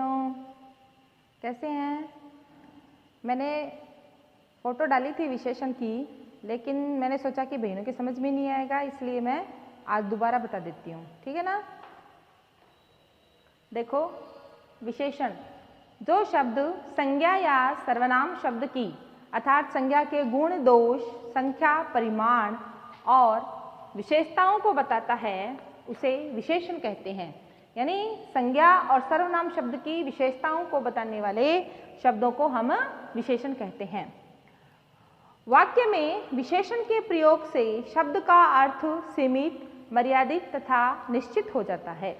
बच्चों, कैसे हैं? मैंने फ़ोटो डाली थी विशेषण की, लेकिन मैंने सोचा कि बहनों की समझ में नहीं आएगा, इसलिए मैं आज दोबारा बता देती हूँ, ठीक है ना। देखो, विशेषण जो शब्द संज्ञा या सर्वनाम शब्द की अर्थात संज्ञा के गुण, दोष, संख्या, परिमाण और विशेषताओं को बताता है उसे विशेषण कहते हैं। यानी संज्ञा और सर्वनाम शब्द की विशेषताओं को बताने वाले शब्दों को हम विशेषण कहते हैं। वाक्य में विशेषण के प्रयोग से शब्द का अर्थ सीमित, मर्यादित तथा निश्चित हो जाता है।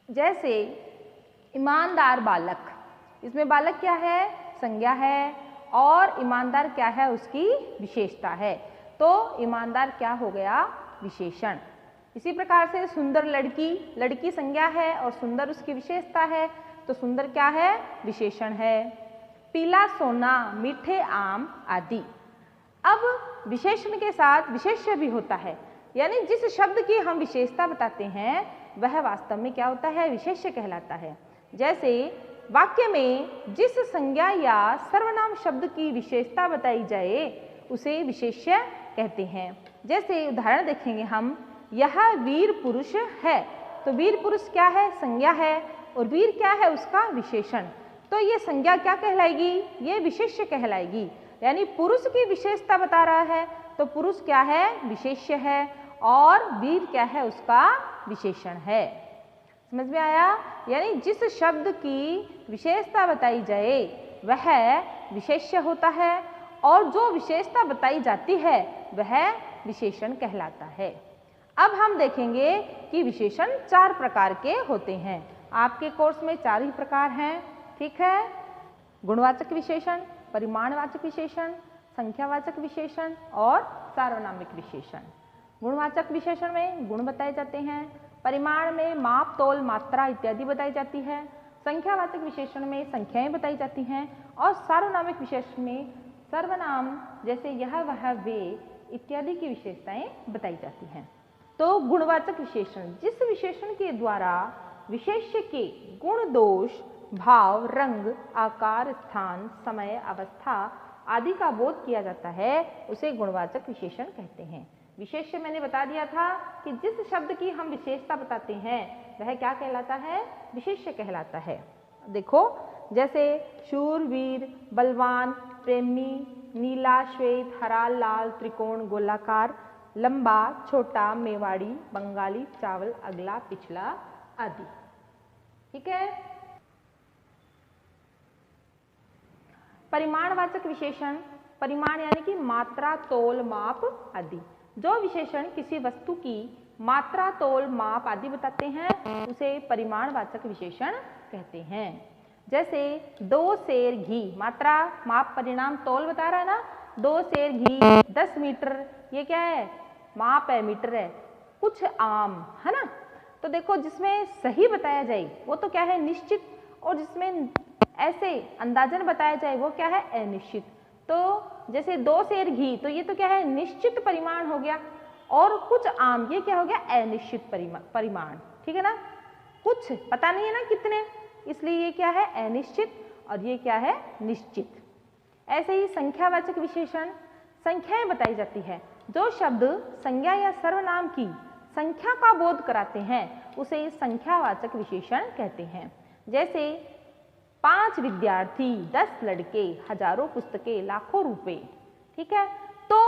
जैसे ईमानदार बालक, इसमें बालक क्या है? संज्ञा है, और ईमानदार क्या है? उसकी विशेषता है। तो ईमानदार क्या हो गया? विशेषण। इसी प्रकार से सुंदर लड़की, लड़की संज्ञा है और सुंदर उसकी विशेषता है, तो सुंदर क्या है? विशेषण है। पीला सोना, मीठे आम आदि। अब विशेषण के साथ विशेष्य भी होता है, यानी जिस शब्द की हम विशेषता बताते हैं वह वास्तव में क्या होता है? विशेष्य कहलाता है। जैसे वाक्य में जिस संज्ञा या सर्वनाम शब्द की विशेषता बताई जाए उसे विशेष्य कहते हैं। जैसे उदाहरण देखेंगे हम, यह वीर पुरुष है, तो वीर पुरुष क्या है? संज्ञा है, और वीर क्या है? उसका विशेषण। तो ये संज्ञा क्या कहलाएगी? ये विशेष्य कहलाएगी। यानी पुरुष की विशेषता बता रहा है, तो पुरुष क्या है? विशेष्य है, और वीर क्या है? उसका विशेषण है। समझ में आया? यानी जिस शब्द की विशेषता बताई जाए वह विशेष्य होता है, और जो विशेषता बताई जाती है वह विशेषण कहलाता है। अब हम देखेंगे कि विशेषण 4 प्रकार के होते हैं। आपके कोर्स में 4 ही प्रकार हैं, ठीक है। गुणवाचक विशेषण, परिमाणवाचक विशेषण, संख्यावाचक विशेषण और सार्वनामिक विशेषण। गुणवाचक विशेषण में गुण बताए जाते हैं, परिमाण में माप, तोल, मात्रा इत्यादि बताई जाती है, संख्यावाचक विशेषण में संख्याएं बताई जाती हैं, और सार्वनामिक विशेषण में सर्वनाम जैसे यह, वह, वे इत्यादि की विशेषताएं बताई जाती हैं। तो गुणवाचक विशेषण, जिस विशेषण के द्वारा विशेष्य के गुण, दोष, भाव, रंग, आकार, स्थान, समय, अवस्था आदि का बोध किया जाता है उसे गुणवाचक विशेषण कहते हैं। विशेष्य मैंने बता दिया था कि जिस शब्द की हम विशेषता बताते हैं वह क्या कहलाता है? विशेष्य कहलाता है। देखो, जैसे शूरवीर, बलवान, प्रेमी, नीला, श्वेत, हरा, लाल, त्रिकोण, गोलाकार, लंबा, छोटा, मेवाड़ी, बंगाली, चावल, अगला, पिछला आदि। ठीक है। परिमाणवाचक विशेषण, परिमाण यानी कि मात्रा, तोल, माप आदि। जो विशेषण किसी वस्तु की मात्रा, तोल, माप आदि बताते हैं उसे परिमाणवाचक विशेषण कहते हैं। जैसे 2 सेर घी, मात्रा, माप, परिमाण, तोल बता रहा है ना। 2 सेर घी 10 मीटर, ये क्या है? माप है, मीटर है। कुछ आम, है ना। तो देखो, जिसमें सही बताया जाए वो तो क्या है? निश्चित, और जिसमें ऐसे अंदाजन बताया जाए वो क्या है? अनिश्चित। तो जैसे 2 सेर घी, तो ये तो क्या है? निश्चित परिमाण हो गया, और कुछ आम, ये क्या हो गया? अनिश्चित परिमाण। ठीक है ना। कुछ पता नहीं है ना कितने, इसलिए ये क्या है? अनिश्चित, और ये क्या है? निश्चित। ऐसे ही संख्यावाचक विशेषण, संख्याएं बताई जाती है। जो शब्द संज्ञा या सर्वनाम की संख्या का बोध कराते हैं उसे संख्यावाचक विशेषण कहते हैं। जैसे 5 विद्यार्थी, 10 लड़के, हजारों पुस्तकें, लाखों रुपए। ठीक है। तो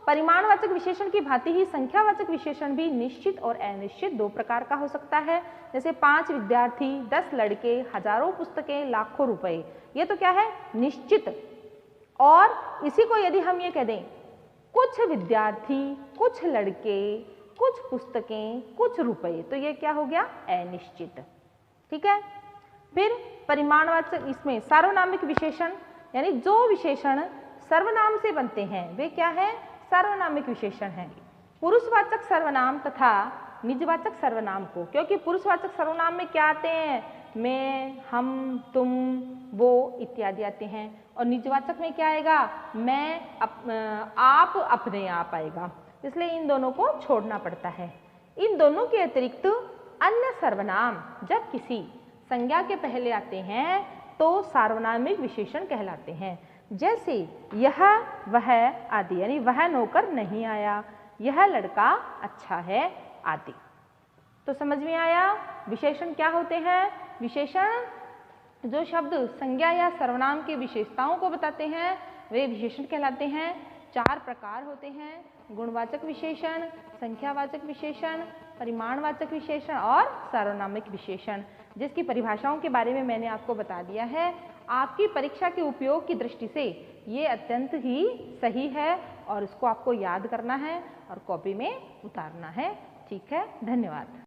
परिमाणवाचक विशेषण की भांति ही संख्यावाचक विशेषण भी निश्चित और अनिश्चित 2 प्रकार का हो सकता है। जैसे 5 विद्यार्थी, 10 लड़के, हजारों पुस्तकें, लाखों रुपए, ये तो क्या है? निश्चित। और इसी को यदि हम ये कह दें, कुछ विद्यार्थी, कुछ लड़के, कुछ पुस्तकें, कुछ रुपए, तो ये क्या हो गया? अनिश्चित। ठीक है। फिर परिमाणवाचक, इसमें सार्वनामिक विशेषण, यानी जो विशेषण सर्वनाम से बनते हैं वे क्या है? सार्वनामिक विशेषण है। पुरुषवाचक सर्वनाम तथा निजवाचक सर्वनाम को, क्योंकि पुरुषवाचक सर्वनाम में क्या आते हैं? मैं, हम, तुम, वो इत्यादि आते हैं, और निजवाचक में क्या आएगा? मैं, आप, अपने आप आएगा। इसलिए इन दोनों को छोड़ना पड़ता है। इन दोनों के अतिरिक्त अन्य सर्वनाम जब किसी संज्ञा के पहले आते हैं तो सार्वनामिक विशेषण कहलाते हैं। जैसे यह, वह आदि, यानी वह नौकर नहीं आया, यह लड़का अच्छा है आदि। तो समझ में आया विशेषण क्या होते हैं। विशेषण जो शब्द संज्ञा या सर्वनाम की विशेषताओं को बताते हैं वे विशेषण कहलाते हैं। 4 प्रकार होते हैं, गुणवाचक विशेषण, संख्यावाचक विशेषण, परिमाणवाचक विशेषण और सार्वनामिक विशेषण, जिसकी परिभाषाओं के बारे में मैंने आपको बता दिया है। आपकी परीक्षा के उपयोग की दृष्टि से ये अत्यंत ही सही है और इसको आपको याद करना है और कॉपी में उतारना है। ठीक है, धन्यवाद।